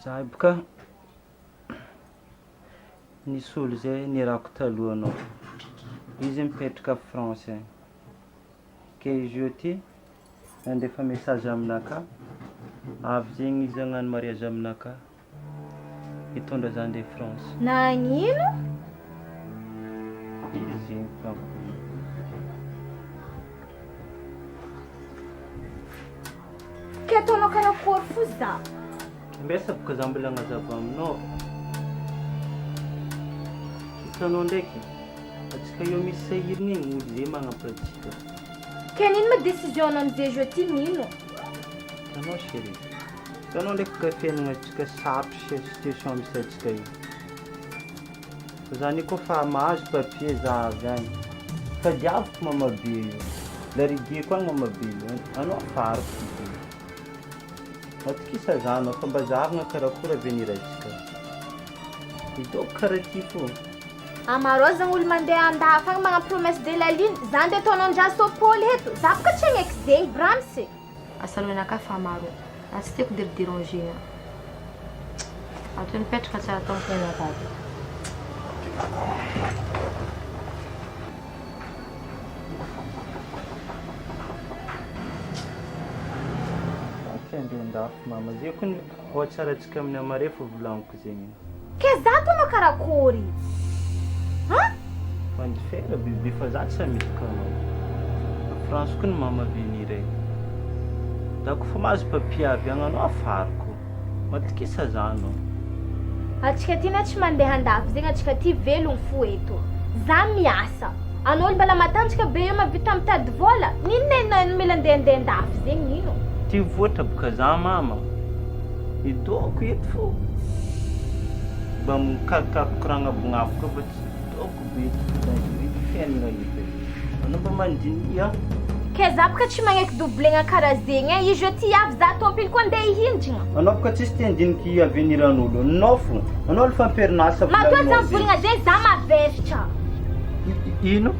Zahay boka nisy olo zay nirako taloha anao. Izy mipetraka France. Ke izy io ty nandefa message aminaka. Avy zegny izy hagnano mariage aminaka. Hitondra zah andeha France. Nagnino? Izy zegny fa. Ke ataonao karakory fo za? Mbesa boka zah mbola agnazava aminao. Hitanao ndraiky, atsika eo misy sahiriny igny olo zay magnampy. Ke nino ma décision amizay jeu ty nino? Hitanao chérie, hitanao ndraiky ka fiainagnantsika sarotra situation misy atsika io. Zany koa fa mahazo papier za avy agny. Fa diaviko mamabe io. Larigué koa mamabe io. Anao afariko. Matikisa zany fa mba zahavana karakory avenir atsika. Hitako karaha ty fo. Amaro zany olo mandeha andafagna magna promesse de la lune. Zany de ataonao andraso Paul eto. Za boka tsy hagnaiky zegny Brams. Asalonaka fa maro. Tsy tiako de déranger. Ato nipetraka tsara tao fiainakako. Ndafy mama zay kun ohatsaratsika amin'ny amarefo volagniko zegny. Ke za ataonao karakory? Ha? Mandifera bibi fa za tsy midika anao. France koa ny mama venir e. Dako fa mahazo papier avy agny anao afariko. Matikisa za anao. Atsika ty na tsy mandeha andafy zegny atsika ty velogno fo eto. Za miasa. Anao olo mbala matanjaka be eo mavita mitady vola. Nino mila andeha andafy zegny nino? Ty voatra boka za mama. Idoko eto fo. Mba mikarokarana bognafoko fa tsy idoko be eto fiainana eto. Anao mba mandinia. Ke za boka tsy magnaiky doublegna karaha zegny e. Izy ty avy za tompily koa andeha hihindrana. Anao boka tsisy ty andiniky aveniran'olo. Anao fo. Anao le famperinasa Matoa za mivolagna zegny za mavesatra. Ino?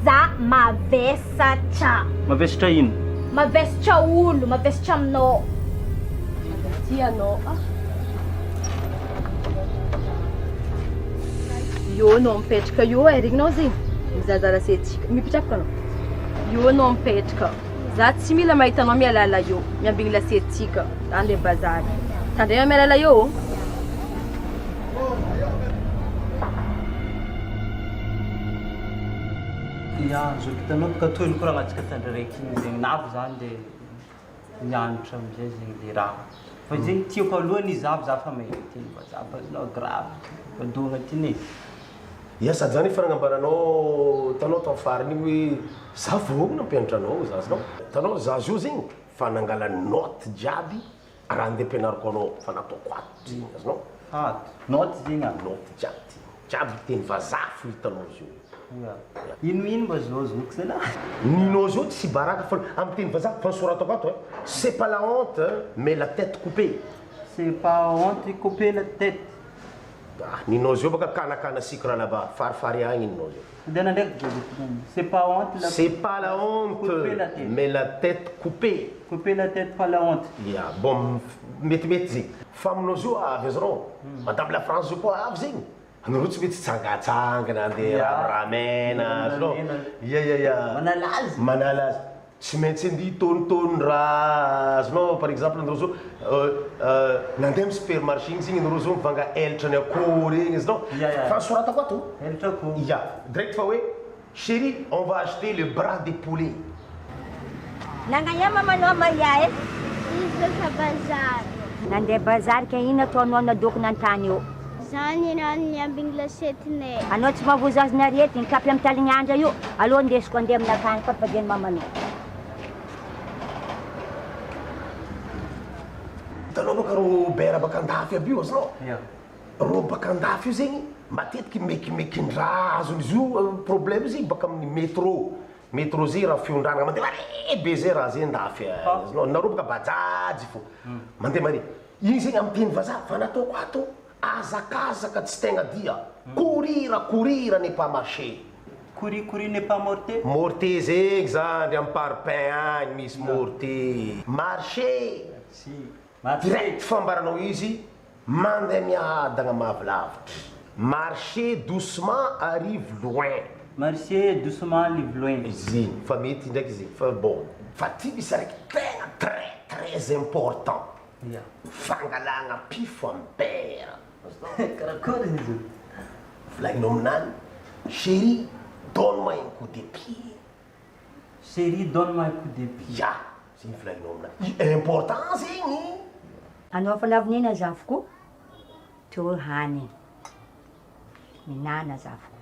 Za mavesatra. Mavesatra ino? Mavesatra olo, mavesatra aminao. Ty anao. Io anao mipetraka io e, regnao zegny. Mizazara setsika. Mipetraka anao. Io anao mipetraka. Za tsy mila mahita anao mialala io. Miambigny lasetsika. Andeha bazary. Tandrema mialala io. Ya, zo kitanao boka toy koa agnatsika tandraraiky igny zegny navy zany le mianatra amizay zegny le raha. Fa zegny tiako alohany izy avy za fa mahita iny fa za fa azonao grave. Fa doagna ty ne. Ia sady zany fanangambaranao tanao tao fariny hoe za voagna mpianatra anao zazinao. Tanao zazy io zegny fa nangala note jiaby raha andeha ampianariko anao fa nataoko ato zegny azinao. Ato. Note zegny a. Note jiaby. Jiaby teny vazaha fo hitanao izy io. Ino mba zozoko zany? Nino zio tsy baraka fa amin'ny teny vazaha fa nisoratako ato c'est pas la honte mais la tête coupée. C'est pas honte de couper la tête. Nino zio baka kanakana sikra là-bas farifary agny nino zio. Dana ndraiky c'est pas honte la. C'est pas la honte mais la tête coupée. Couper la tête pas la honte. Ya bon mety zegny. Fa aminao zio avy azarao. Madame la France zio koa avy zegny. Anao tsy mety tsangatsangana andeha ramena azonao. Ya. Manalazy. Manalazy. Tsy maintsy andia tonitony raha azonao par exemple anareo zao nandeha amin'ny supermarché igny zegny anareo zao mivanga elatra ny akoho regny azonao. Fa soratako ato. Elatra akoho. Ya direct fa hoe chérie on va acheter le bras de poulet. Nangayama manao maia e? Izy ka bazary. Nandeha bazary ka ino ataonao nadoko nantany io? Zany rano niambigny lasetinay. Anao tsy mavozazy narety, nikapy amin'ny talignandra io. Alô ndesiko andeha aminakany fa fadiany mamanao. Hitanao baka ro bera baka andafy aby io azinao. Ro baka andafy io zegny matetiky mekimekin-draha azon'izy io problème zegny baka amin'ny métro. Métro zay raha fiondrana mandeha mare be zay raha zay andafy azinao. Nareo baka bajajy fo. Mandeha mare. Igny zegny amin'ny teny vazaha fa nataoko ato. Azakazaka tsy tegna dia. Courir n'est pas marcher. Courir n'est pas morté. Morté zegny zany amin'ny parpaing agny misy morté. Marcher. Si. direct fambaranao izy mandeha miadagna mahavilavitra marché doucement arrive loin marché doucement arrive loin izy fa mety ndraiky izy fa bon fa ty misy raiky tegna très important fangalagna pifo ambera karakory izy volagninao aminany chéri donne-moi un coup de pied chéri donne-moi un coup de pied ya zegny volagninao aminany important zegny anao fa lavinina zafoko to hany minana zafoko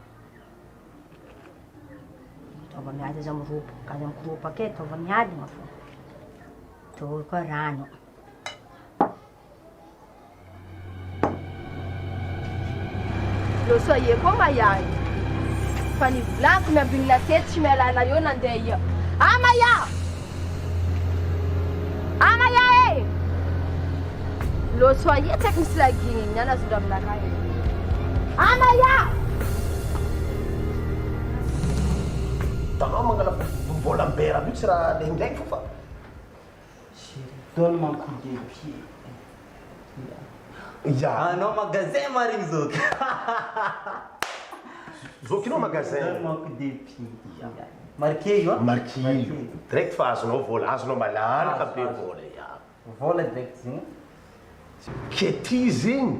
tova miady za miropo kaza mikoropo ake tova miadina fo to koa rano Lo soye koa mayay fa ny volako miambigny lasety tsy mialala eo nandeha ia amaya e lo soye tsy aiky misy lagigny igny ana azondra aminaka e amaya tanao mangala vola ambera io tsy raha lendraiky fo fa donne-moi un coup de pied ya anao magasin marigny zoky zokinao magasin donne-moi un coup de pied marqué io marqué direct fa azonao vola azonao malalaka be vola ya vola direct zegny ke ty zegny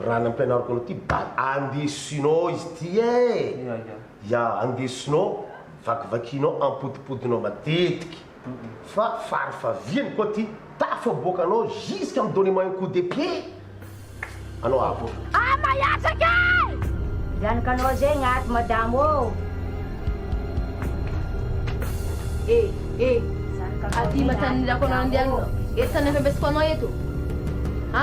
raha nampianariko anao ty andesinao izy ty e ya andesinao vakivakinao ampodipodinao matetiky fa farifaviany koa ty tafaboakanao jusqu'à me donner moi un coup de pied anao avo amayatsaka Janganao zegny ato madamo ô ady matanilako anao andehanina etany afambesiko anao eto ha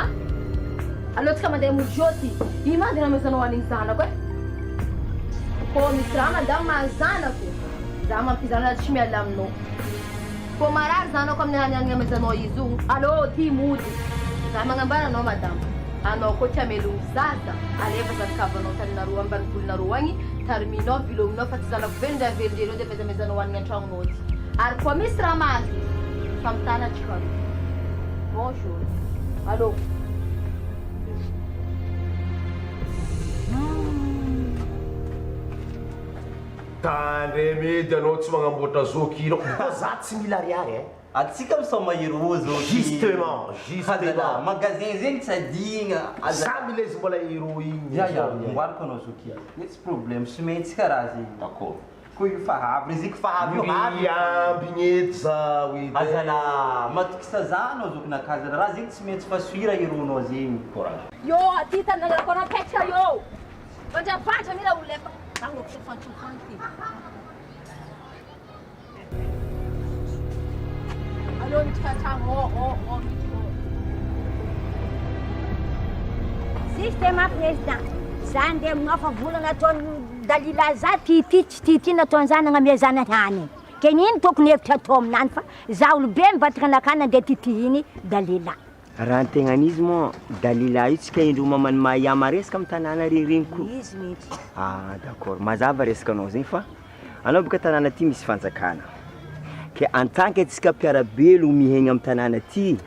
alohatsika mandeha mojoty i mandy namezanao an'igny zanako e ko misy raha mandamo mahazanako za mampizanana tsy miala aminao ko marary zanako amin'ny hanianigny amezanao izy io alô ty mody za magnambara anao madamo anao koa ty amelogny zaza alefa zanakavanao taninareo ambanivolinareo agny tariminao bilominao fa ty zanako velondra velondrenao dia fezamezanao hanigny an-tragnonao ty ary koa misy raha mazy famitana atsika bonjour alô tandre medy anao tsy magnamboatra zokinao fa za tsy mila ariary e atsika misoma hero zoky justement magasin zegny tsy adigna za mila izy mbola hero igny mboariko anao zoky tsy problème somentsika raha zegny d'accord ko io fahavy reziky fahavy io ambigny eto za oe azala matokisa za anao zoky nakazana raha zegny tsy maintsy fa soira heronao zegny courage yo aty tananako anao petra yo fandrapatra mila olefa fantsofantsofanty alô mitratra Sistema président za ndeha aminao fa volana ataony dalila za ty tsy ty nataony za nagnamia zana hany ke nino tokony hevitra atao aminany fa za olobe mivatika anakany nandeha titihiny dalila raha ny tegnan'izy moa dalila io tsika indro mamany mahaiama resaka amin'ny tanàna regny koa izy mihitsy d'accord mazava resaka anao zegny fa anao boka tanàna ty misy fanjakana ke en tant que tsika mpiarabelo mihegna amin'ny tanàna ty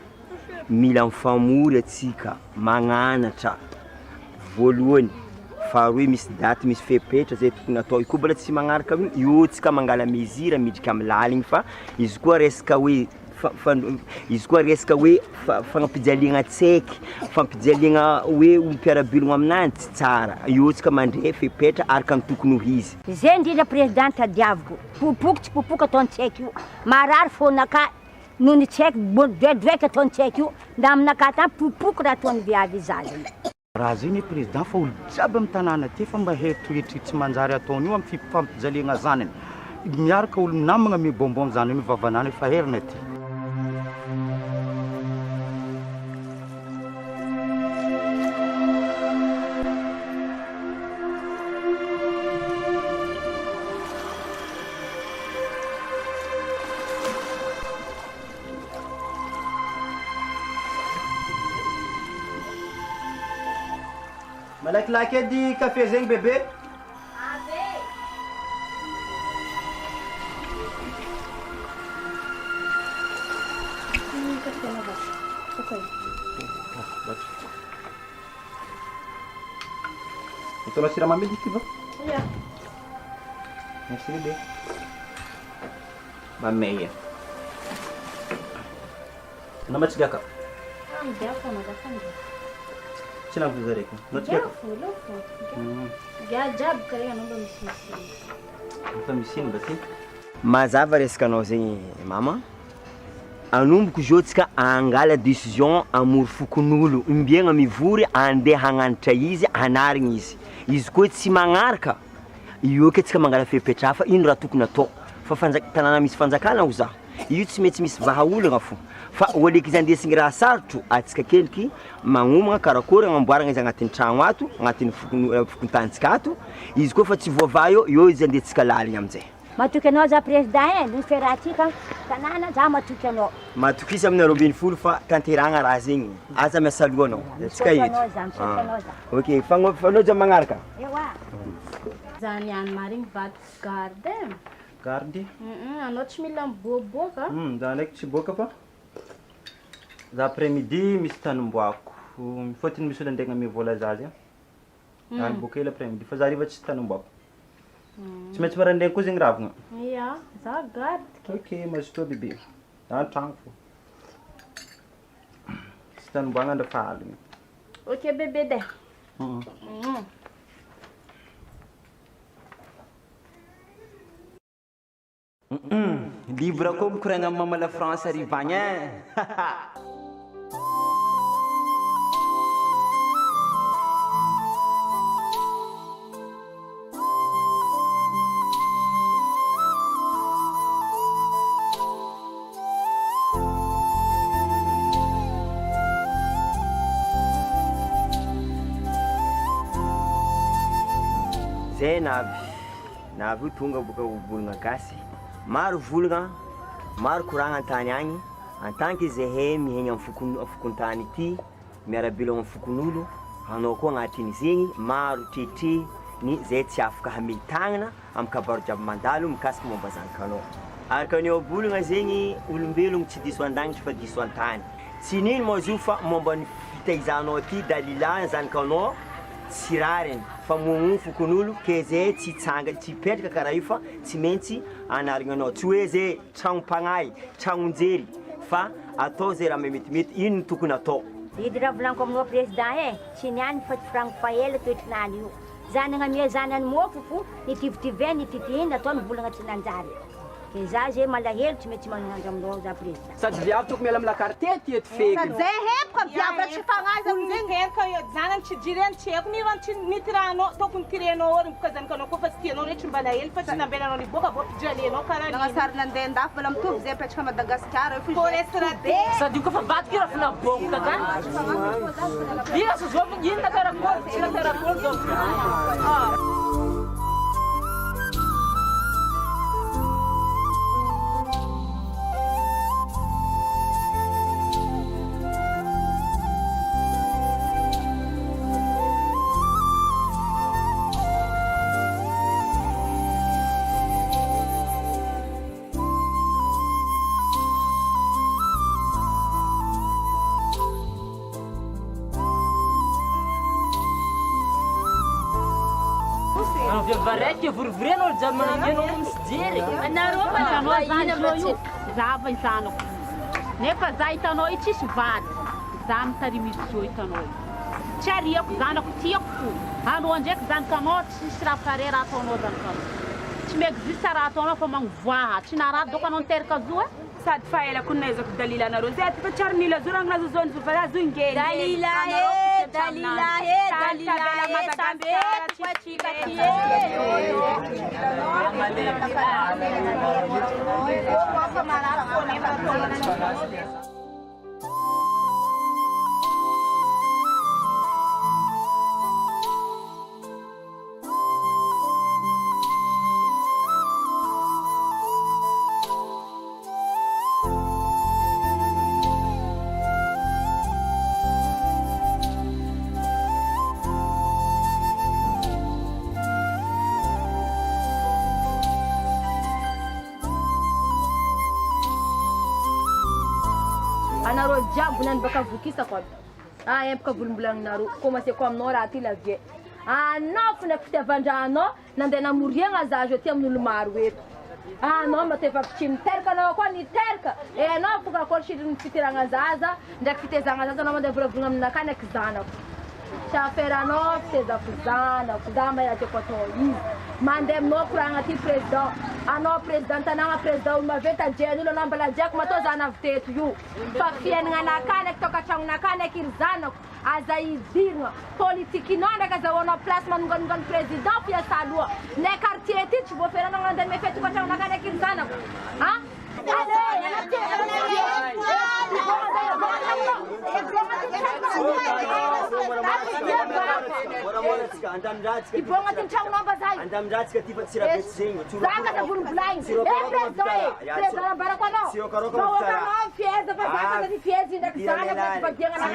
mila mifamory atsika magnanatra voalohany faharoe misy daty misy fepetra zay tokony atao io koa mbola tsy magnaraka io tsika mangala mesure midrika amin'ny laligny fa izy koa resaka hoe izy koa resaka hoe fagnampijaligna tsaiky fampijaliagna hoe mpiarabelogno aminany tsy tsara io tsika mandray fepetra araka ny tokony ho izy zay indrindra présidente diaviko popoky tsy popoky ataontsaiky io marary fonaka noho ny tsaiky doedoeky ataontsaiky io nda aminaka ta popoky raha ataony viavy zazy raha zegny président fa olo jiaby amin'ny tanàna ty fa mba heritreritry tsy manjary ataony io amin'ny fampijaliagna zanany miaraka olo namagna mibombom zany mivavanany fa herina ty malakilaky edy café zegny bébé AVEC café na boca. Ito siramamy dito ba? Yeah. Merci bébé. Mamaya. Nama cigaka. Jafu magafanya. Sina kuzareka. No cigaka. Jafu. Jab kaya naomba msisi. Mtamisini basi. Mazava resaka zegny mama. Anomboko zao tsika angala décision amory fokon'olo imbiagna mivory andeha hagnanitra izy anarigny izy. Izy koa tsy magnaraka io ke tsika mangala fepetra fa ino raha tokony atao fa tanàna misy fanjakana ho za io tsy mety misy vahaolagna fo fa oleky izy andesigny raha sarotro atsika keliky magnomagna karakory agnamboaragna izy agnatin'ny tragno ato agnatin'ny fokontantsika ato izy koa fa tsy voava io izy andetsika laligny aminjay. Matoky anao za président ny feratika tanàna za matoky anao. Matoky izy amin'ny 20 fa tanteragna raha zegny aza miasa aloha anao tsika eto. Ok fanoja magnaraka. Ewa. Zany any marigny vato garde. Garde? Anao tsy mila miboaboaka. Za ndraiky tsy boaka fa za après-midi misy tanimboako. Fôtiny misy olo andeha mivola zazy. Any boaka hela après-midi fa za hariva tsy tanimboako. Tsy maintsy marandraigny koa zegny ravagna. Ya, za garde. Ok, mazotoa bébé. Antragno fô. Tsy tanimboagna andra fa aligny. Ok bébé de. Livre koa mikoragna mama la France arrivagny hein. Zay navy tonga boka volagna gasy maro volagna maro koragna antany agny antanky zahay mihegna amin'ny fokontany ity miarabelo amin'ny fokon'olo anao koa agnatin'ny zegny maro tretre ny zay tsy afaka hamelitagnana amin'ny kabaro jiaby mandalo mikasika momba zanakanao araka ny bolagna zegny olombelogno tsy diso an-dagnitry fa diso an-tany tsy nino moa zo fa momba ny fitaizanao ty dalila zanakanao tsy rariny fa mogno fokon'olo ke zay tsy tsanga tsy petraka karaha io fa tsy maintsy anarigna anao tsy hoe zay tragno-pagnahy tragnonjery fa atao zay raha metimety ino ny tokony atao. Idy raha volaniko aminao président tsy niany fa tsy frango faela toetrinany io zanagna mia zanany mofo fo nitivitiveny nititihiny atao ny volagna tsy nanjary ke za zay malahelo tsy mety magnanjo aminao za président Sady viavy toko miala amina quartier ty eto fekiny. Zay hepaka viavy tsy fagnaza amin'igny herika zanany tsy jireny tsy haiko ni rantsy nitiranao tokony tirenao ôriny boka zanakanao koa fa tsy tianao rehetra mbalahelo fa tsy nambelanao ni boka bo pijalenao karaha nagnasary nandeha andafy vala mitovy zay apetraka Madagasikara forestradé Sady io kofa vato kira fina boka ka. Ira sa zao ino na karakory ina karakory zao. Varete vurvreno jamanangeno msjere anaromba zanao zany aminao io zava izanako nefa za hitanao io tsisy vady za mitarimy izy zao hitanao tsy ariako zanako tiako fo anao ndraiky zanakanao tsisy raha pare raha ataonao zanakanao tsy miexiste raha ataonao fa magnivoaha tsy naraha doko anao niteraka zo sady fa ela kunaizako dalila anareo zay aty fa tsary nila zo ragnazo zony zo fa zo ngely dalila sambe tuachika tie anareo jiaby nany baka vokisa kwa empaka volombolagninareo commencé ko aminao raha ty lavie anao fona fitiavan-dranao nandeha namoriagna za zo ty amin'olo maro eto anao matefavitry miteraka anao koa niteraka anao foka koa siriny fitiragna zaza ndraiky fitezagna zaza anao mandeha volavolagna aminakany ndraiky zanako tsy aferanao fitezako zanako za mayatiako atao izy mandeha aminao koragna ty président anao président tanagna président olo mavety ajean'olo anao mbala diako matao zanavy teto io fa fiainagna anakany eky tokantragnonakany eky iry zanako aza idirigna politikinao ndraiky azahoanao place manonganongany président fiasa aloha nay quartier ty tsy voaferanao mandeha mefety tokantragnonakany eky iry zanako ibonga ty ntragnonao mbazay zaka za volombolagny président ambarako anao vahoakanao fieza fa zaka zany fiezy ndraiky zanako ty vadiagna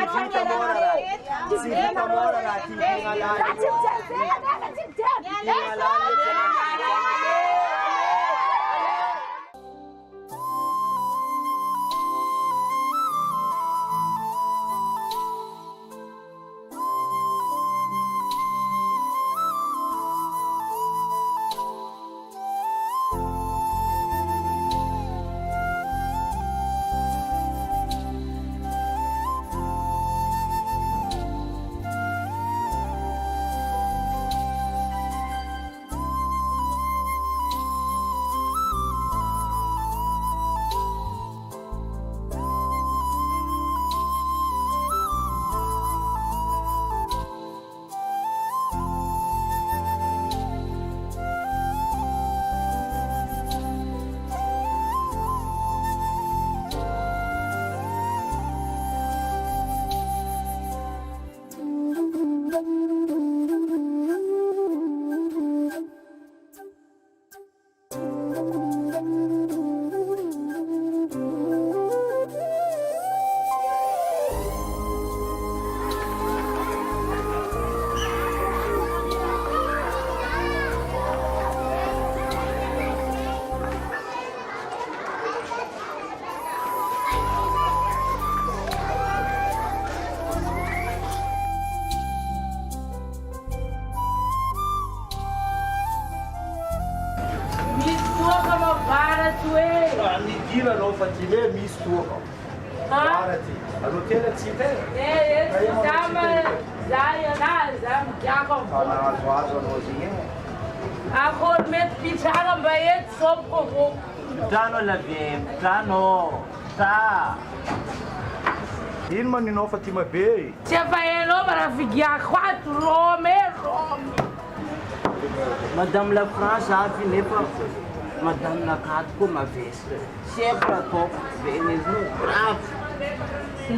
Ino maninao Fatima be? Tsy efa hainao maravigia 4 Rome. Madame la France avy nefa madame nakato koa mavesy sempre ataoko venezo bravo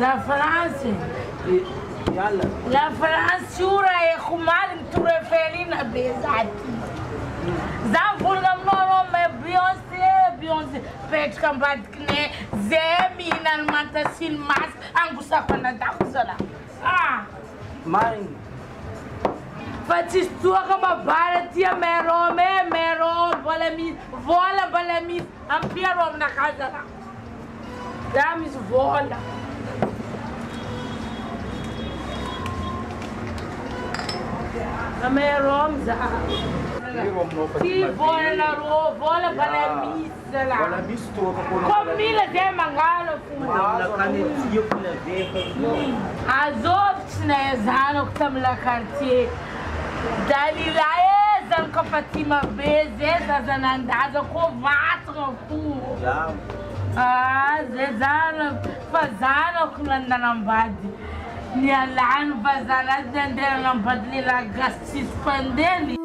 La France yala La France ura e khumali mturefelina bezati Zamvulga mnono me Beyoncé petka mbadkne zemi nan mantasil mas angusa kwana dakusala mari Fatistua kama baratia mero vola balamis ampiaro na casa lá Damis vola Ameromza Ti vola balamis lá Balamis tu Comila de mangalo la canetinha pela veia Azot nezano ktamla quartier Dalila ezan ka Fatima bezeza zanandaza ko vatra fu zezana fazana kunanda nambadi ni alan fazana dendera nambadi la Gasy spandeli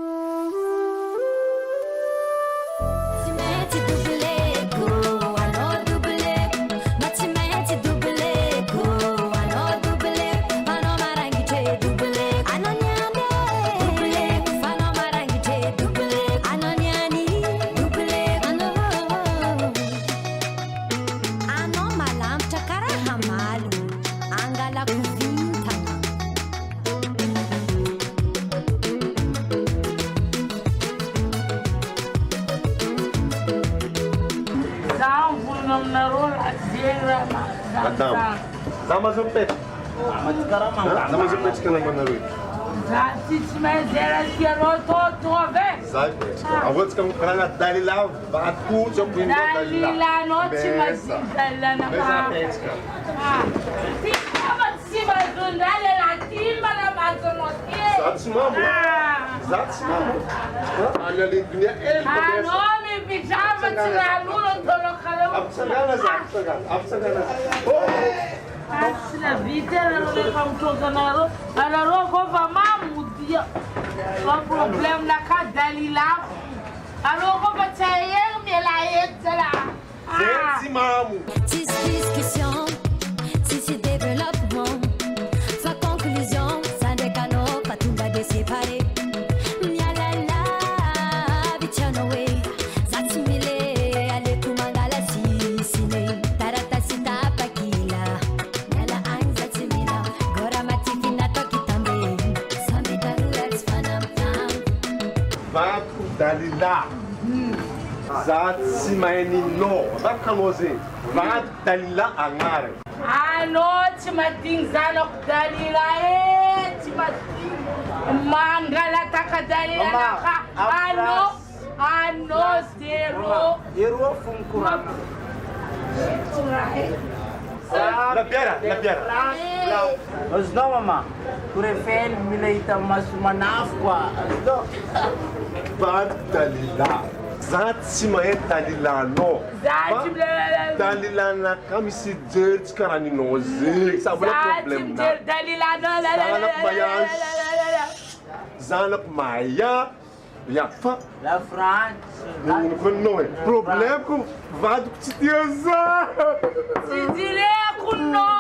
Madame, dá mais um pet. Dá mais um pet que não vai na rua. Tsy maintsy zay anao tô ve? Zay Petrika. Avoatsy ka karana Dalila vato ko indro Dalila anao tsy maziny Dalila Meza Petrika. Ty kama tsy mazondrale la timba la mazonoti. Zatsy mamo. Zatsy mamo. Any alindunia Anao mipijama tsy raluno tolokalo. Apsangana zatsangana. Apsangana. Sina vita na lefa mtoka naro. Anaro ko va mamu dia. Có problem na ka Dalila. Alo ko ba tayer mi la etla. Zatsy mamo. Discussion, si c'est développement, soit conclusion, ça n'est qu'un autre, pas tout va de séparer. Mialala, bichano way, zatsimile, ale kumangala si sine, tarata sita pakila, miala ang zatsimila, gora matikina toki tambe, sambe daruels fanam tam. Vato Dalila. Zatsy mainino. Bakanoze. Vato Dalila agnare. Anao tsy madigny zanako Dalila tsy madigny mangalataka Dalila naka anao zero funkurama La biara. Azdo mama, kurefel mileita masumanaf kwa. Azdo. Vato Dalila. Zatsy mahay Dalila no. Dalila na kami si Jerry karaninao zay. Sa wala problem na. Dalila no. Zanak Maya. Ya fa. La France. Não é. Problema com vado que te deusa. Se dire com nós.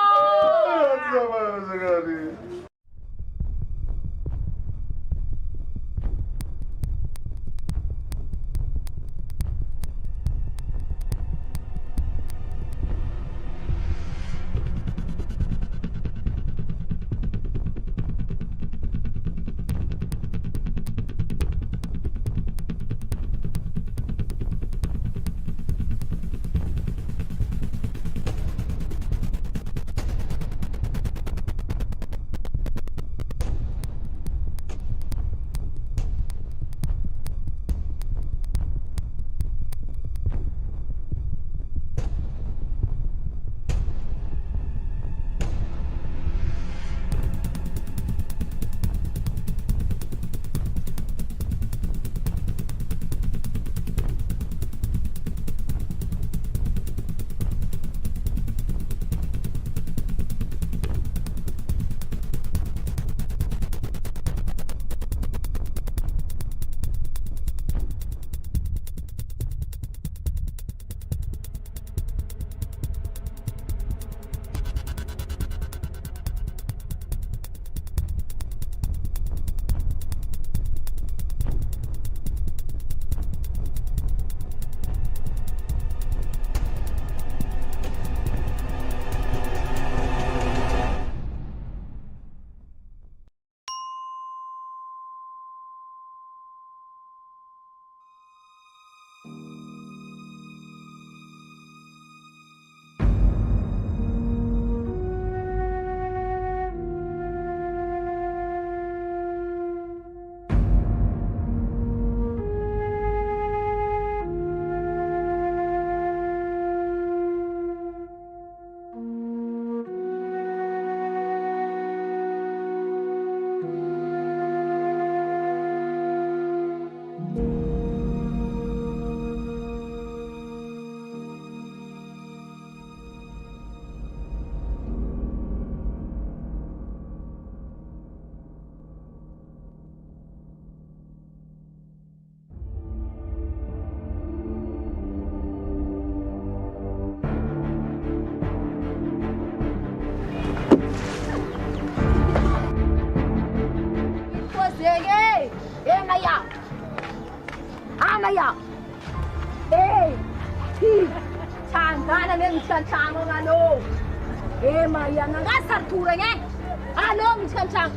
Maya. Hey, Changana minsan chango ano. Maya nga sartura niya. Alo minsan chang.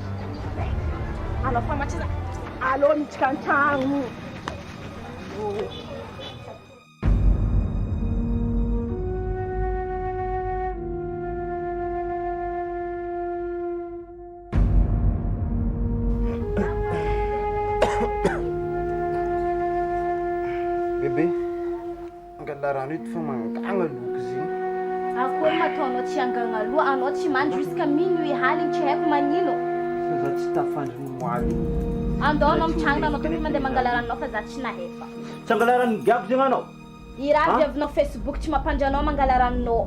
Alo pa machisa. Alo minsan chang. la rano ito fa mangagana loka zegny. Akory mataonao tsy angagna loha, anao tsy mandry jusqu'à minuit haligny tsy haiko magnino. Fa za tsy tafandry moaly. Andao anao mitrangana anao tompy mandeha mangala ranonao fa za tsy nahefa. Tsy angala rano giabo zegny anao? I raha viavinao Facebook tsy mampandry anao mangala ranonao.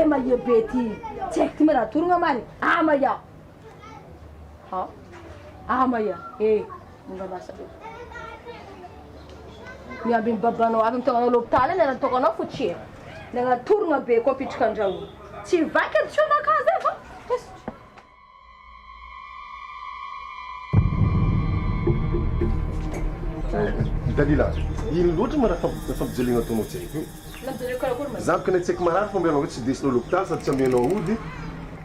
Maya bety. Tsy haiko ty manatorogna mani. Maya. Maya. Mangabasa. Miamby babanao avy mitagnanao lopitala ny nataonao fotsy. Nagnatorogna be koa pitrika andrahoana. Tsy vaika tsy nakazy fa. Dalila, ino loatra ma raha fampijalina ataonao tsy haiko? Za kana tsy haiko marary fa mbianao tsy desinao lopitala sady tsy amenao ody.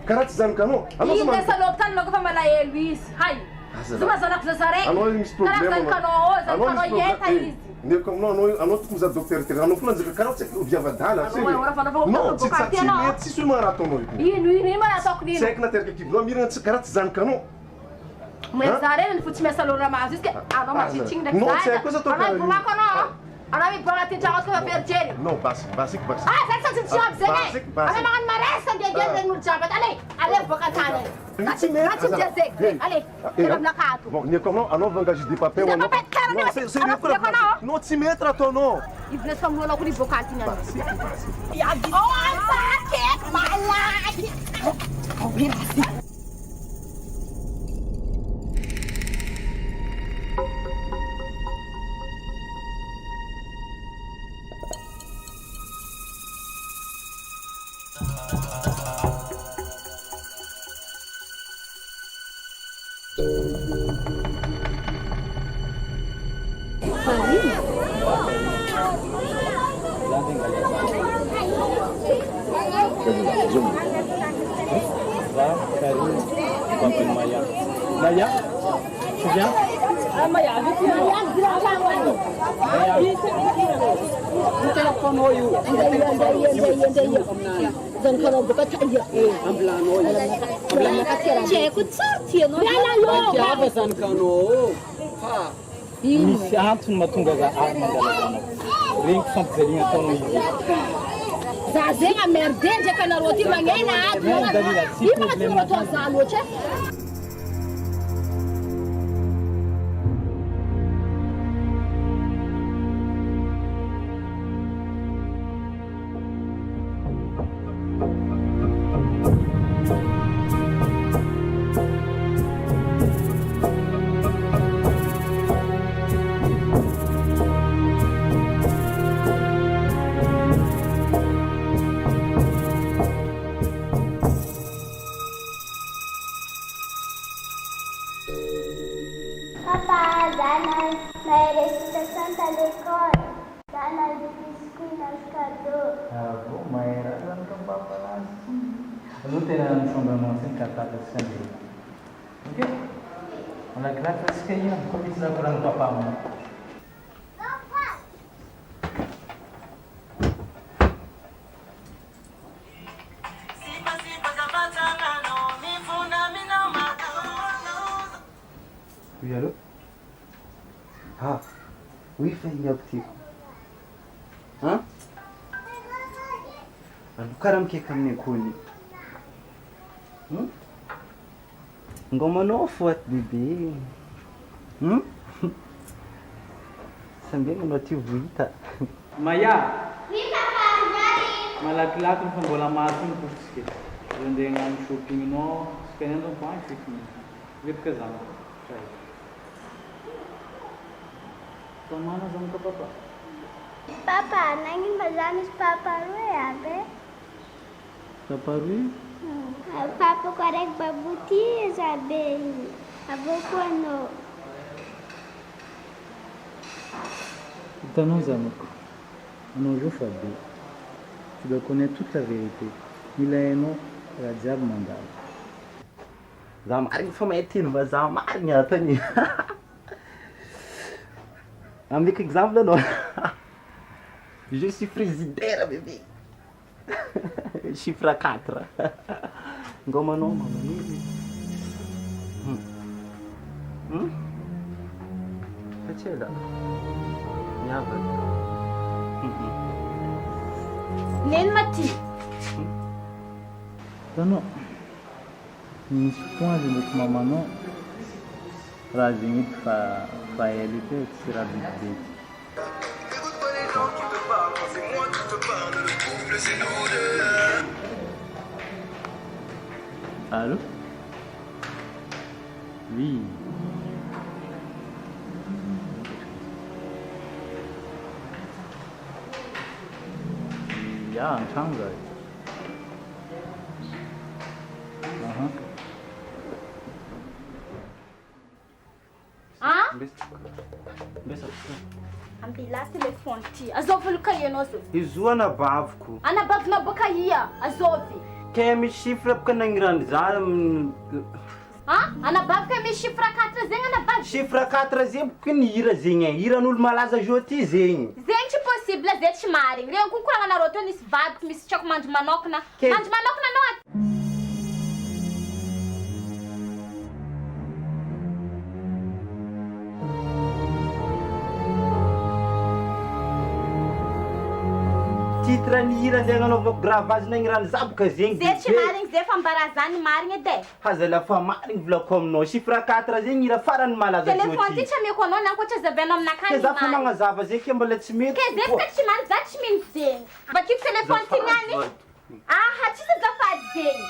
Karaha tsy zanakanao. Ino desa lopitala anao fa malahelo izy. Hay. Zuma zanako zazaraiky. Anao misy problème. Zankanao ieta izy. Neko anao tokony za docteur tena. Anao koa nanjaka karaha tsy haiko viavadala. Non, tsy mety tsy solo maraha ataonao io. Ino ma ataoko nino? Tsy haiko nateraka kivinao mirana karaha tsy zanakanao. Mas zarena fotsy miasa lora mazo izy ke anao mazitigny ndraiky Non, tsy haiko kosa ataoko. Anao ibomako anao. Anao mibona ty tragno ska perjeny. Non, basiky. Zay sa tsy job zegny. Anao magnano maresa ndia regny olo jiaby. Ale boka tany. Tsy dia zegny. Ale. Tena aminakato. Bon, neko anao vangage des papiers ou non? Non, tsy mety raha ataonao. Ivona famoanao ko ni boka tiny anao. Malaky. Maya, tu viens? Maya, avec moi. Misy antony mahatonga za mangalazanao. Regny fampijaliana ataonao izy. Za zegny amerde ndraiky anareo ty magnena ady. Ino mahatonga atao za loatra? Oui, allô? Oui, fanya petit. Alukara mkeka mnekoni. Ngoma no fuat bibi. Sambil menoti vuita. Maya. Oui, papa, nyari. Malaki-laki ny fambola maso ny tokotsika. Andeha hagnano shopping no, spendendo un po' anche qui. Vedo casano. Cioè. Tomana zamo ka papa. Papa, nangin bazanis papa roe abe. Papa roe? Papa korek babuti zabe. Aboko ano. Hitanao zamako. Anao jo fa be. Tu dois connaître toute la vérité. Mila hainao raha jiaby mandalo. Za marigny fa mahitiny mba za marigny atany. Ameko exemple anao. Je suis frigidaire bébé. Chiffre 4. Ngoma no mama nini. Miakatsela. Miavaka. Neny maty. Hitanao, misy fotoana izy ndraiky mamanao raha zegny edy fa ela eky hoe tsy raha bibibety. Allô? Oui. Ja, antragno zah. Ambila telefony ty. Azovy loka ianao zao. Izo anabaviko. Anabavina boka ia. Azovy. Ke misy chiffre boka nagnirany za. Anabavika misy chiffre 4 zegny anabavy. Chiffre 4 zegny boka ny hira zegny e. Hiran'olo malaza joti zegny. Zegny tsy possible zay tsy marigny. Regny kokoragna anareo tô nisy vadiko misy tiako mandro manokana. Mandro manokana anao. Titre ny hira zegny anaovako gravage nagnirany za boka zegny. Zay tsy marigny zay fa mbarazany marigny edy. Haza lafa marigny volako aminao. Chiffre 4 zegny hira farany malaza joti. Telefony ty tsy ameko anao nankoatra zavianao aminakany. Ke za fa magnazava zegny ke mbola tsy mety. Ke zay boka tsy marigny za tsy mino zegny. Bakiko telefony ty niany. Tsisy azafady zegny.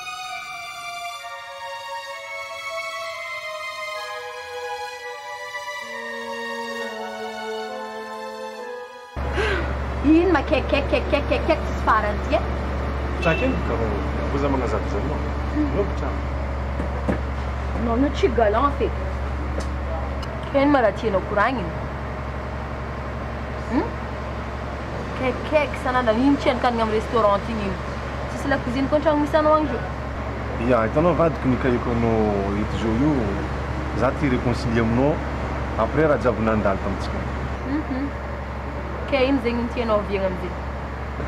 Ino ma kek tsisy farany ty e? Tranquille, vous avez un absolument. Non, non tsy galant feky. Ino ma raha tianao koragniny? Kek sanana ino tsy ankanigna amin'ny restaurant iny ino? Tsisy la cuisine koa an-tragno misy anao andro? Ya, hitanao vadiko nikahiko anao eto zao io, za ty réconcilier aminao, après raha jiaby nandalo tamintsika. Ke ino zegny tianao viagna amizay?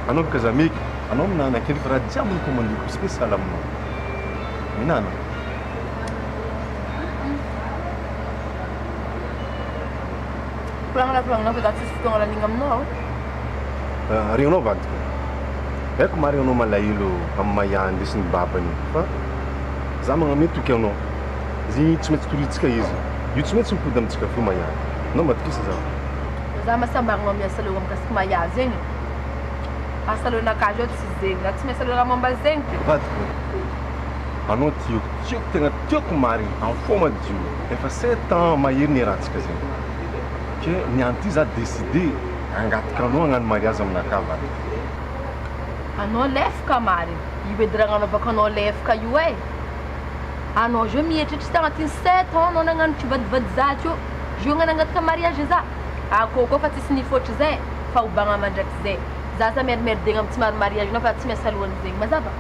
Anao boka za meky, anao minana kely fa raha jiaby nicommandeko spécial aminao. Minana. Pulang fa za tsisy fotoagna lanigna aminao. Regnanao vadiko. Haiko marigny anao malahelo amin'ny maha andesiny babany fa za magnamety toky anao. Zegny tsy maintsy toritsika izy. Io tsy maintsy mipody amintsika fo maha. Anao matikisa za. Za masambarina miasa aloha mikasiky maha zegny. Asa alohanakahy zao tsy zegny. Za tsy miasa aloha momba zegny. Vadiko. Anao tiako tegna tiako marigny en fond madio. Efa 7 ans mahery ny rahantsika zegny. Ke niany ty za décidé angatika anao hagnano mariage aminakahy vadiko. Anao lefaka marigny. Io edy raha anaovako anao lefaka io e. Anao zao mieritreritra tagnatin'ny 7 ans anao nagnano kivadivady za teo. Zio nanagatika mariage za. Ako koa fa tsisy nifotry zay fa obagna mandraiky zay. Za merdegna amin'ny tsy maro mariage anao fa tsy miasa alohany zegny. Mazava?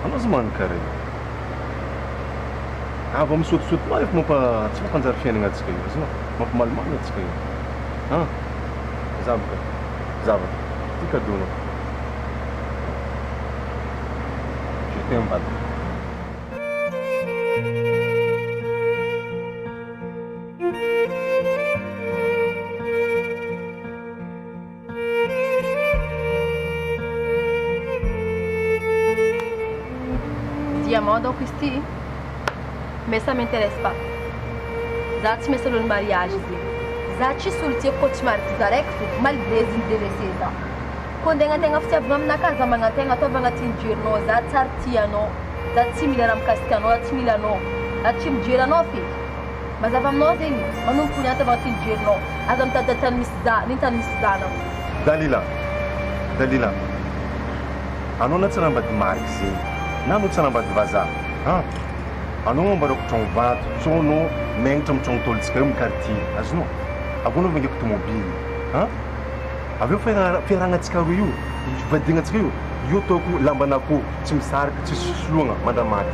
Anao za magnano kare. Ava misaotisaotinao efa tsy mampanjary fiainagna antsika io, azonao? Mampimalimamy antsika io. Zava. Ty cadeau-nao. Je t'aime vadiko. Diamant donc ici, mais ça m'intéresse pas. Ça tu mets sur le mariage ici. Ça tu soultier coach marti zarek mal désintéressé ça. Quand on a fait ça na casa mangatenga to banga tinjirno za tsartiano za tsimila ramkaskano tsimilano za chimjirano fi. Mas avamno zengi onu punyata ba tinjirno azam tatatan misza nintan miszana. Dalila. Anao na tsara mba mariksi. Nano tsara mba vaza. Anao mba roko tragno vato, tsono mengitra amin'ny tragno tolontsika io amin'ny quartier. Azonao? Akono mangeko tomobily. Aveo fiaragnantsika roa io, fivadignantsika io ataoko lambanako tsy misarika, tsy soloagna mandamaty.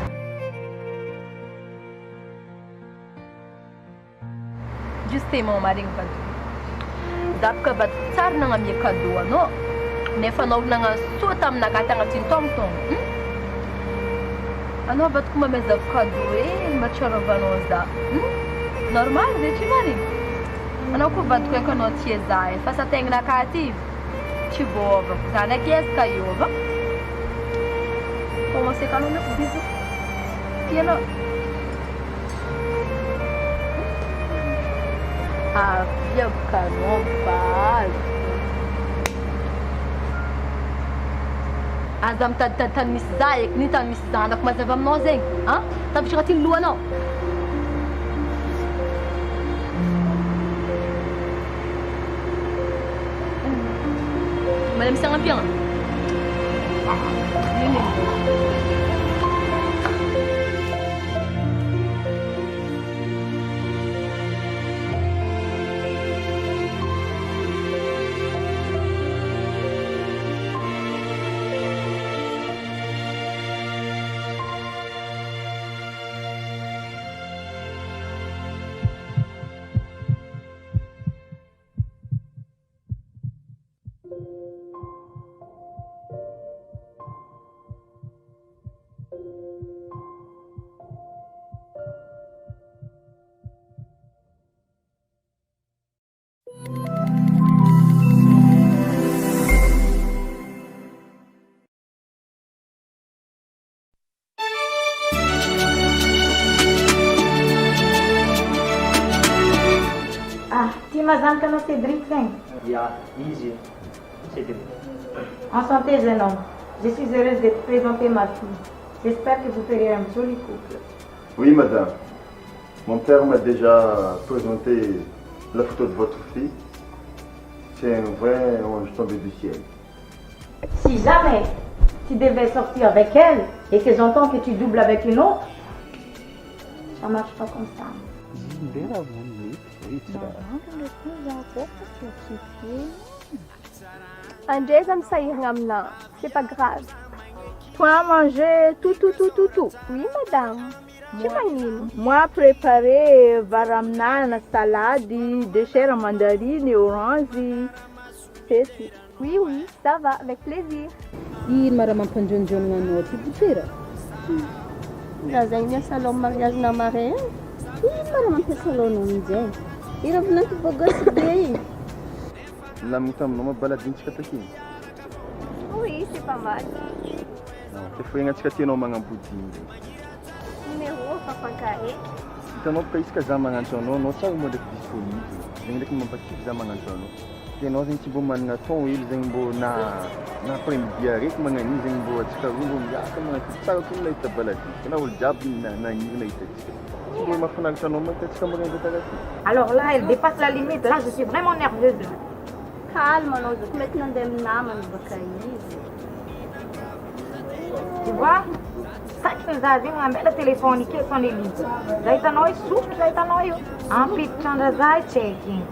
Justement marigny vadiko. Zapaka vadiko tsara nagnamia cadeau anao. Nefa anao nagnasoa taminaka tagnatin'ny tomtombo. Anao vadiko mamezava cadeau mba tsy arovanao za. Normal zay tsy marigny. Anao kuvado kwa kono tiezai. Fasa tengna kati. Chibova. Zana kieska yova. Como você cano no bizu. Tieno. Havia canon bal. Azam tan miszaik ni tan miszanak mazavam nozeng. Ha? Tabi shiratin lua no. Madame Saint-Pierre. Madame Cano Cédric, Yeah, easy. Cédric. Enchantée, jeune homme. Je suis heureuse de te présenter ma fille. J'espère que vous ferez un joli couple. Oui, madame. Mon père m'a déjà présenté la photo de votre fille. C'est un vrai ange tombé du ciel. Si jamais tu devais sortir avec elle et que j'entends que tu doubles avec une autre, ça marche pas comme ça. André, ça me saillit là. C'est pas grave. Toi, manger tout. Oui, madame. Moi, préparer varamna, salade, des chairs mandarines, orange. C'est tout. Oui, ça va, avec plaisir. I maramampanjonjona anao ty botsira. Zay miasa salon mariage namaré. I maramampiasa salon amin'izay. I ravinanty bogasy be. Lamigny taminao mabaladintsika taky. Oui, c'est pas mal. Te foignatsika tianao magnambodiny. Numéro papacarré. Hitanao fa isika za magnantso anao tsara moa ndraiky disponible. Zegny ndraiky mampakiky za magnantso anao. Tianao zegny tsy mbo manana temps hely zegny mbo na après-midi araiky magnan'iny zegny mbo atsika roa mbo miaka magnaty tsara koa nahita baladintsika. Na olo jiaby nagniro nahitatsika. Tsy mbo mahafinaritra anao mahitatsika magnan'izay taraty. Alors là, elle dépasse la limite. Là, je suis vraiment nerveuse. Calme, non, je vais te demander un nom, Tu vois? Ça que nous avons un bel téléphone qui est son élite. Zaita noi souffle, zaita noi. En plus, tchandra zai checking.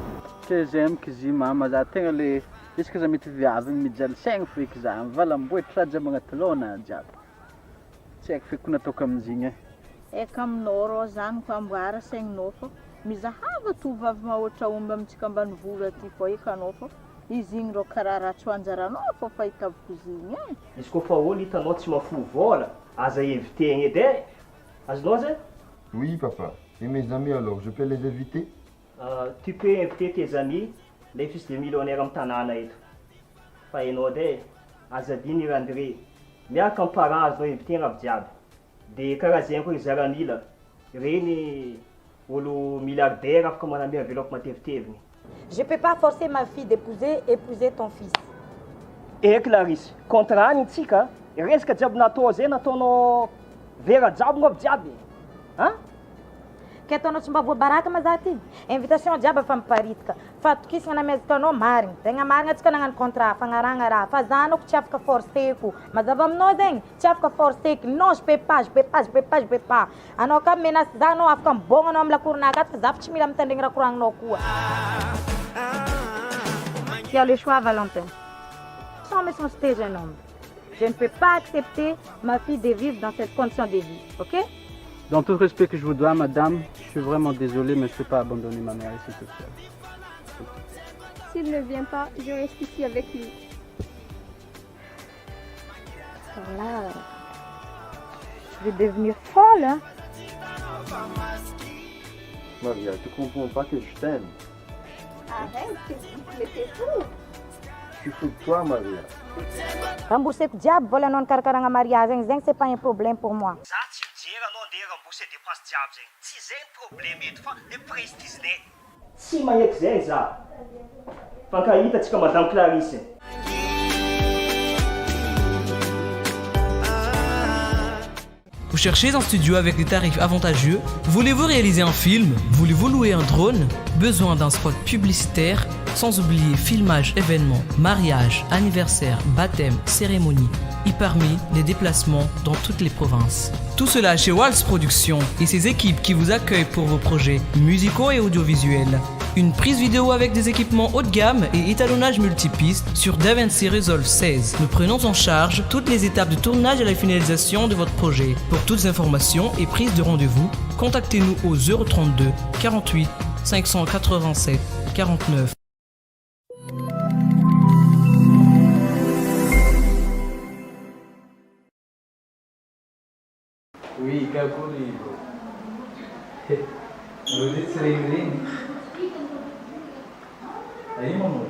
Que j'aime que j'ai maman, za tegna le isaka za mety viavy mijaly saigny feky za mivalamboatra raha magnaty lona jiaby. Tsy haiko feky nataoko amin'izigny. Eka aminao rô zany ko amboara saigninao fô mizahava tovavy mahoatra omby amintsika ambanivola ty fô eka anao fô izy igny rô karaha ratso anjaranao fô fahitavoko izigny e. Izy koa fa olo hitanao tsy mahafohy vola, aza éviter edy e. Azonao zay? Oui, papa. Et mes amis alors, je peux les éviter? Tu peux inviter tes amis, les fils de millionnaires am tanàna eto. Fa hainao edy azadiny André. Miaraka amin'ny parents azonao inviter aby jiaby. De karaha zegny koa zaramila. Reny olo milliardaire afaka manamia enveloppe matevitevigny. Je peux pas forcer ma fille d'épouser ton fils. Eh Clarisse, contrat antsika, resaka jiaby natao zay nataonao vera jiaby mo jiaby. Hein? Que tu não te mbavou baraka mas ati invitation diaba fam paritka fato kis na mesa no marin tenha marin atka nangan kontra fangaranga ra fazano que chafka forceku mas avam nós hein chafka forceku nós pepage ano kam menas dano afkam bom no amla kurna gat fazafch milam tending ra kurang no kua. Tu as le choix Valentin. Sans me son stage un homme. Je ne peux pas accepter ma fille de vivre dans cette condition de vie, ok? Dans tout respect que je vous dois, madame, je suis vraiment désolé, mais je ne peux pas abandonner ma mère ici toute seule. S'il ne vient pas, je reste ici avec lui. Là, je vais devenir folle, hein? Maria, tu comprends pas que je t'aime. Arrête, t'es fou. Je suis fou de toi, Maria. Rembourser com o diabo, vou lá não carregar a mariagem, c'est pas un problème pour moi. Tsy maheky zay za. Fankahitatsika Madame Clarisse. Vous cherchez un studio avec des tarifs avantageux? Voulez-vous réaliser un film? Voulez-vous louer un drone? Besoin d'un spot publicitaire? Sans oublier filmage, événements, mariage, anniversaire, baptême, cérémonie et parmi les déplacements dans toutes les provinces. Tout cela chez WALS Productions et ses équipes qui vous accueillent pour vos projets musicaux et audiovisuels. Une prise vidéo avec des équipements haut de gamme et étalonnage multipiste sur DaVinci Resolve 16. Nous prenons en charge toutes les étapes de tournage et la finalisation de votre projet. Pour toutes informations et prise de rendez-vous, contactez-nous au 032 48 587 49. Oui, Kakuri. Vous êtes serré. Aí, mamãe.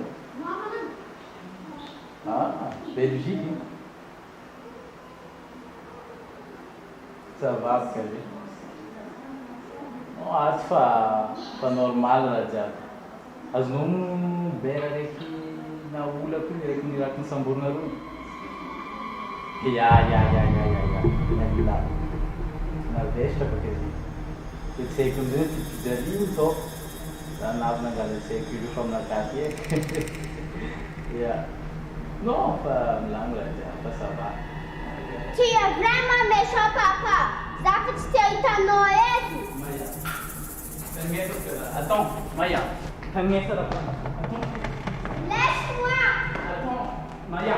Ah, Belgique. Ça va, Kavi. Non, आज fa normal raja. As num bera reki na ula pun reki ni rakin samburna ru. Ya. Na na vesta porque eu sei que o dali to dan na gala sei que o from na katie. Ya. Non, fa lang raja, fa ça va. Tia, vraiment méchant papa. Ça fait que tu es Noël. Attends, Maya. Laisse-moi. Attends, Maya.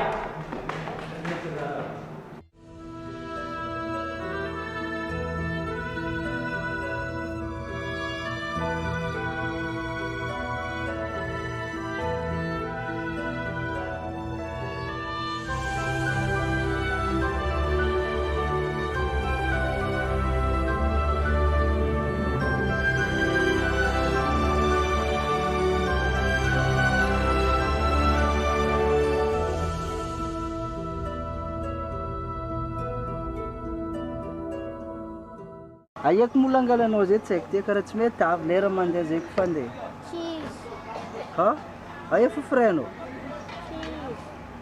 Aia que mulangala nós é que tem cara de metal, lera manda dizer que fande. Cheese. Ha? Aia fu freno.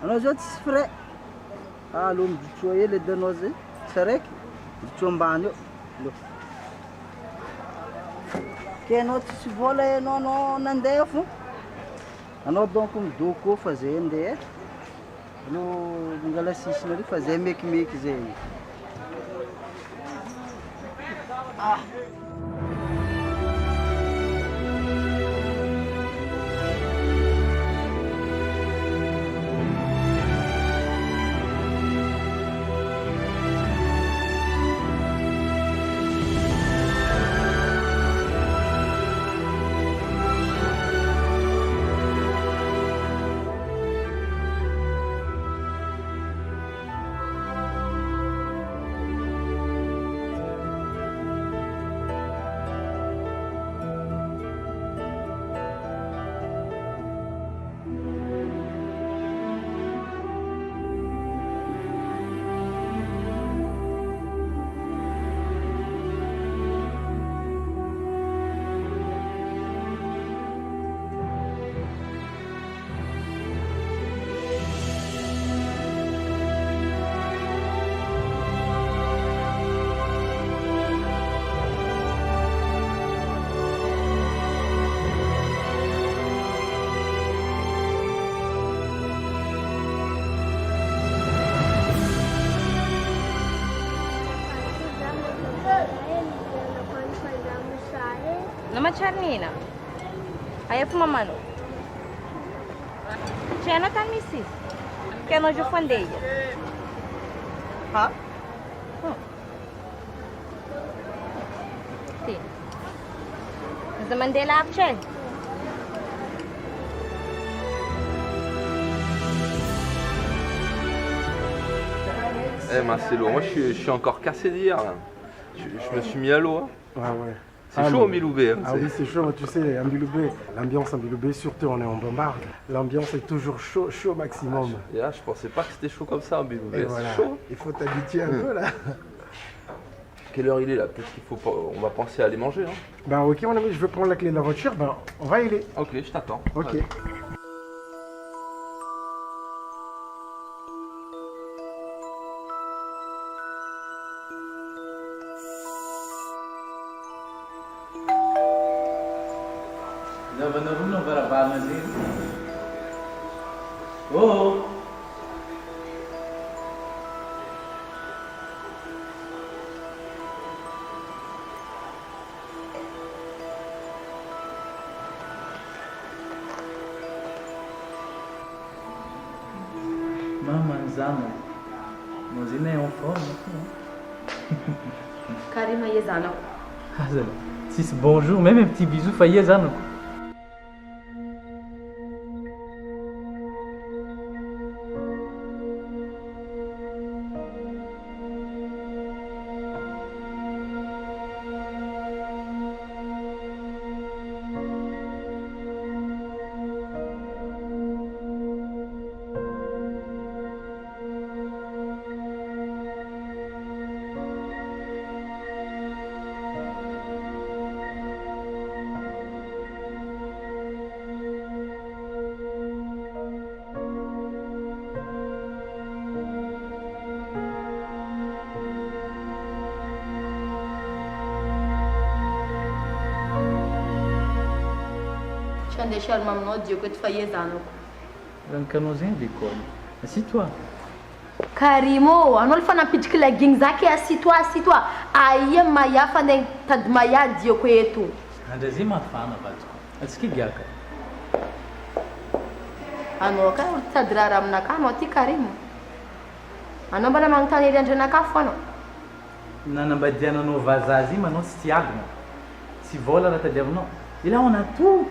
Nós já te fre. Ah, lum de choie ele de nós é. Será que? De chombanho. Que não se vola é não nandefo. Ano donc do co fazer ende. No ngala sisi no fazer make zé. Ah. Nama Charnina. Aí é fuma mano. Já não tá missis. Que não já fandeia. Ha? Sim. Mas mandei lá a Chel. Eh Marcelo, moi je suis encore cassé d'hier là. Je me suis mis à l'eau. Hein. Ouais. C'est chaud au Miloubé. Hein, ah oui, c'est chaud, mais tu sais, à Miloubé, l'ambiance à Miloubé, surtout on est en bombarde, l'ambiance est toujours chaud au maximum. Et là, je pensais pas que c'était chaud comme ça à Miloubé. Voilà. C'est chaud. Il faut t'habituer un peu là. Quelle heure il est là? Peut-être qu'il faut pas... On va penser à aller manger. Hein. Ben ok mon ami, je veux prendre la clé de la voiture, ben on va y aller. Ok, je t'attends. Ok. Ouais. Oh! Maman Zana, nós ainda é um fome, Karima Yezana. Si c'est bonjour, même un petit bisou, failli Zana. Deixar uma menor de que te faz ano. Rancanozinho de cor. Assis-toi. Karimo, anol fana pitik la gingzake assis-toi. Aí maya fana tad maya de ko etu. Andazi ma fana batko. Aski gyaka. Ano ka tadraram na kama ti Karimo. Ano bana mangtani dentro na kafano. Nana badiana no vazazi, mas não se tiagna. Se vola na tadeva não. E lá on a tout.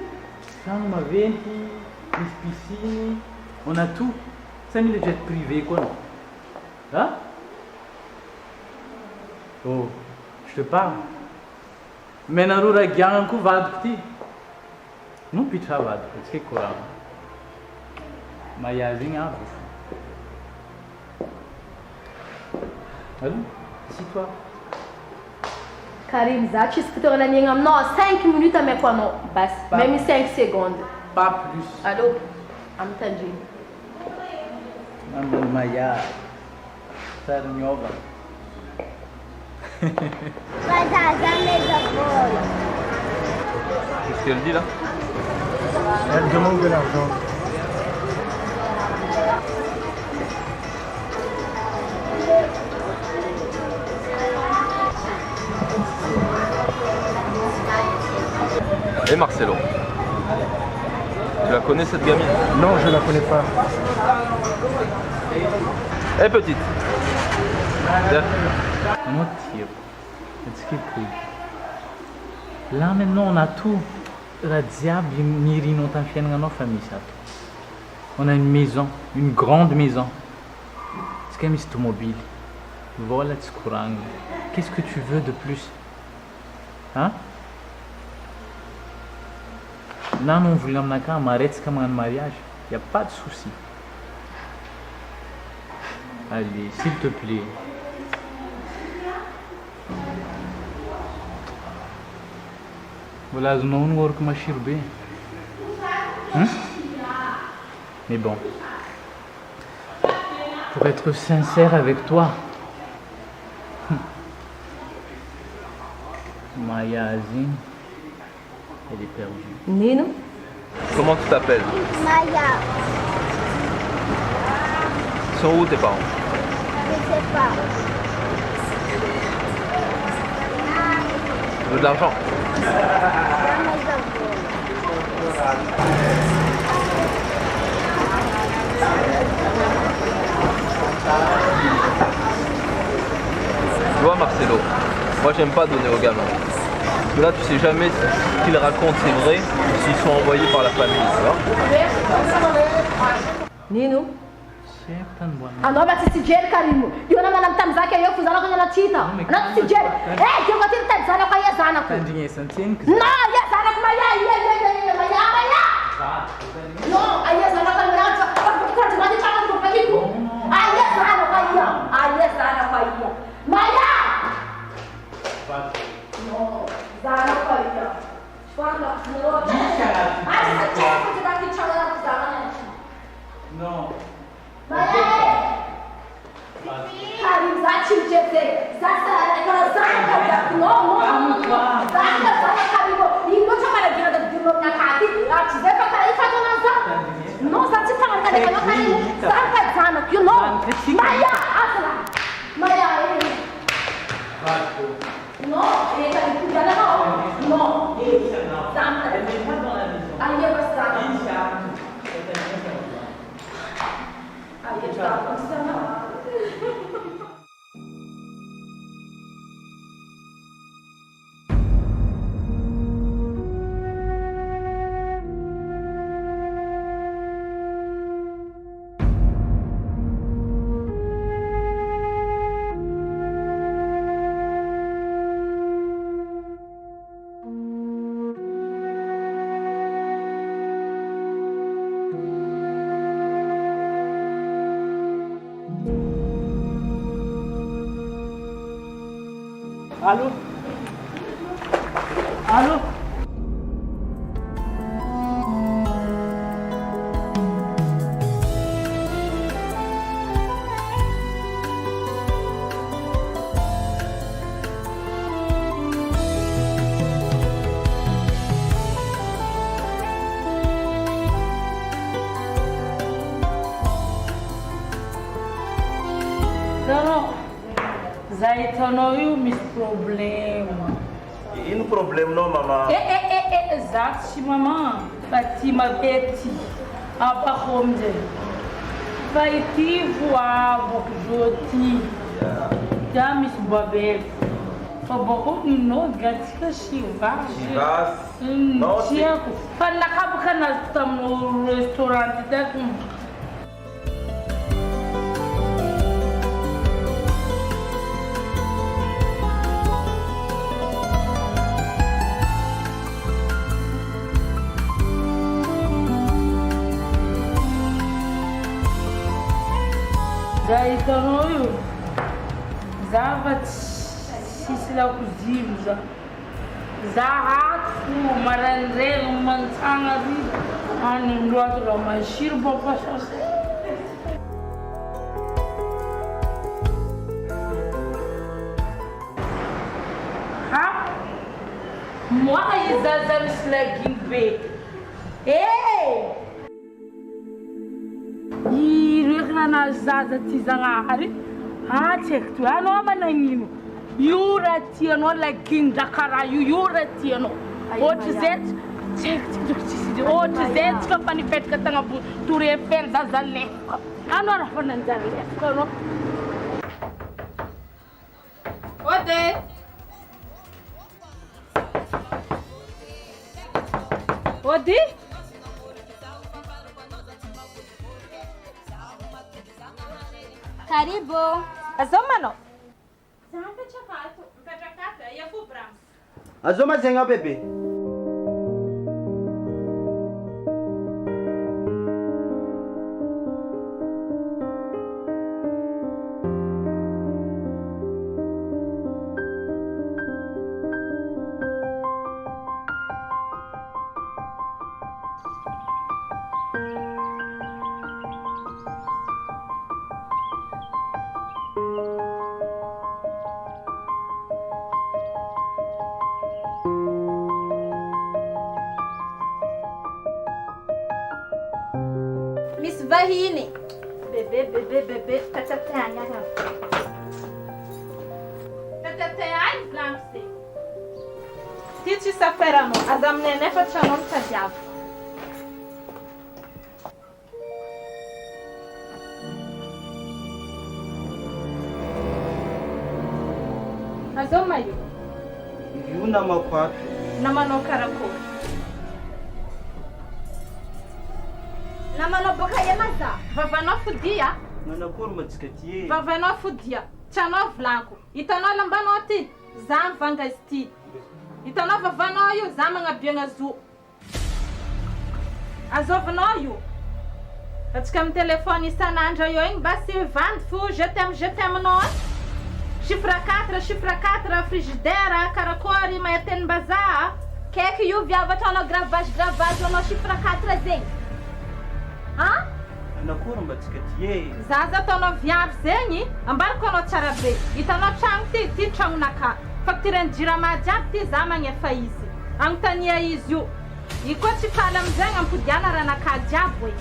Uma vente, une piscine, on a tout. 5000 jets privés quoi non? Hein? Oh, je te parle. Mais na rura gang ku vad ti. Não pitra vad, est-ce que courant? Mas yazing a. Allô? Assis-toi. Karim, Zach, escutou na minha não, 5 minutes a me quando, bas, même 5 secondes. Pas plus. Allô? Entendi. Maman Maya, Sarnhova. Vai dar a mesa fora. Qu'est-ce qu'elle dit là? Elle demande de l'argent. Et Marcelo, tu la connais cette gamine? Non, je la connais pas. Eh petite. Mon tir. Est-ce qu'il peut? Là maintenant on a tout. La diable, Miri non t'en fait dans notre famille ça. On a une maison, une grande maison. C'est comme une automobile. Voilà ce courant. Qu'est-ce que tu veux de plus? Hein? Là, nous voulons m'arrêter comme un mariage. Il n'y a pas de souci. Allez, s'il te plaît. Voilà, nous avons un peu hein? Mais bon. Pour être sincère avec toi, Maya Azin, elle est perdue. Nino? Comment tu t'appelles? Maya. Ils sont où tes parents? Je sais pas. Tu veux de l'argent? Tu vois Marcelo, moi j'aime pas donner aux gamins. Parce que là tu sais jamais si ce qu'ils racontent c'est vrai ou s'ils sont envoyés par la famille, tu vois. Nino? Ano ba si Jerry Karimu? Yun naman ang tanza kayo, kung saan ako niya natita. Not si Jerry. Eh, yung katin tanza na kaya sana zanako. Tandrinyesan tseniko. No, ya zanako maya. No, aya zanako maya. Pakati mati chama ndo pakiku. Aya zanako aya. Maya. No, zanako aya. Quando no. Asa chama ndo pakiku chama ndo zanako. No. Maya. Karim zatim jete. Zasa kana zanako ya. No. Zanako karibu. Ino chama na gina ndo na kati. Ati zeka kana ifanya nazo. No, zati fanga kana kana karibu. Zanako zanako, you know. Maya, asala. Maya. No, eka ikujana no. Zanako. Aye basta. Aye basta. Allô? Allô? Zaitano io mis problema. Ino problema não, mamã? Exato, mamã. Fatima Betty. Abahomde. Vai te voar, Joti. Já mis babel. Fabako no gatika shiva. Não, Tiago. Fala cabo que nós estamos no restaurante da Então eu usava lá cozinho, zahato, marandrelo, mantanga, ano do outro, mas chiro para passar. Ha? Moi, ils ont un slagging bait. Hey! Na zaza ty zagnahary tsaiky to anao managnino io raha tianao laginda karaha io raha tianao ohatra zay ohatra zay tsika fa nipetraka tagna Tour Eiffel zaza lefaka anao raha fa nanjary lefaka anao ode odi Karibu. Azomano. Samba chakato, mpachakata ya fu BRAMS. Azoma zenga bebe. Vahini. Bebe, tatatanya. Tatatanya, Blanche. Tici saperano, azamne ne facciano tagliato. Azoma io. Io nama quatro. Namano caracol. Namano bokaya maza. Vavanao fodia. Nanakoro matsikatye. Vavanao fodia. Tianao volanko. Hitanao lambanao ty. Za mivanga izy ty. Hitanao vavanao io za magnabiagna zo. Azaovanao io. Atsika amin'ny téléphone isan'andro io igny mba sy vandy fo je t'aime anao. Chiffre 4 frigidaire karakory mahatenim-bazaha. Kaiky io viavatra anao gravage anao chiffre 4 zegny. Ha? Nakory mba tsika ty Zaza ataonao viavy zegny, ambariko anao tsara be. Hitanao tragno ty tragnonaka. Faktirany jirama jiaby ty za magnefa izy. Agnontania izy io. I koa tsy faly amizegny ampodiana ranaka jiaby hoe.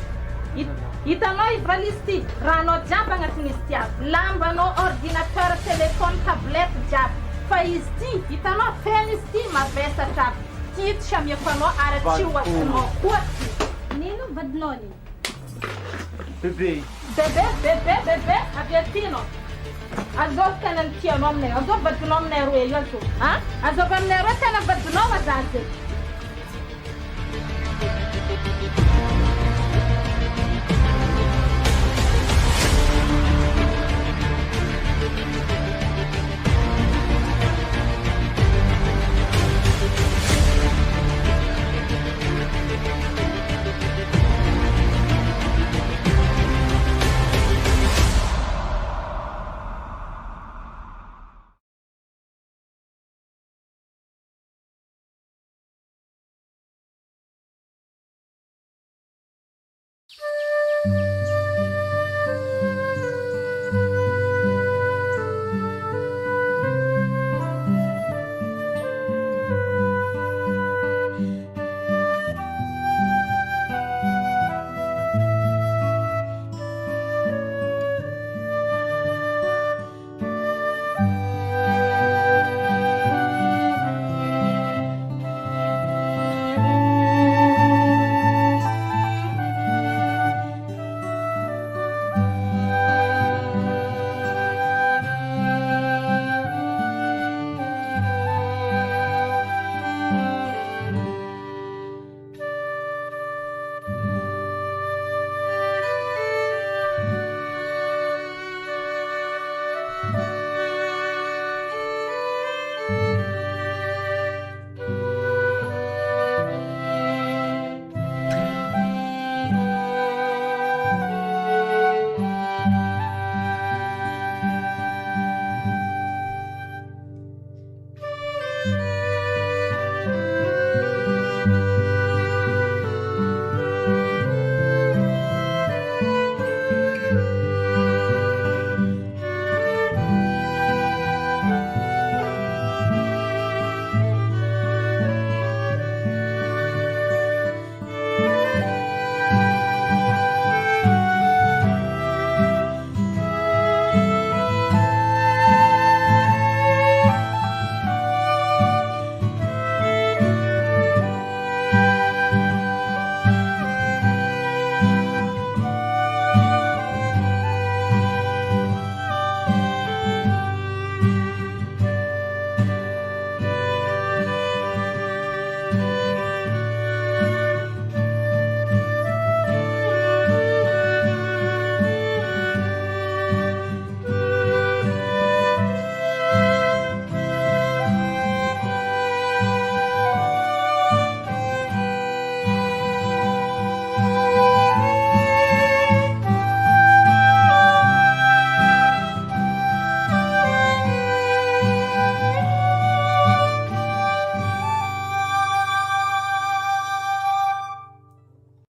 Hitanao i valise ty, ranao jiaby agnatin'izy ty aby. Lambanao, ordinateur, téléphone, tablette jiaby. Fa izy ty, hitanao feno izy ty mavesatra aby. Ty tsy amiako anao ary tsy hoatinao koa ty. Nino vadinao ni? Bébé, avy aty anao. Azov tena ny tianao aminay, azov vadinao aminay roe io azov. Ha? Azov aminay roe tena vadinao azazy.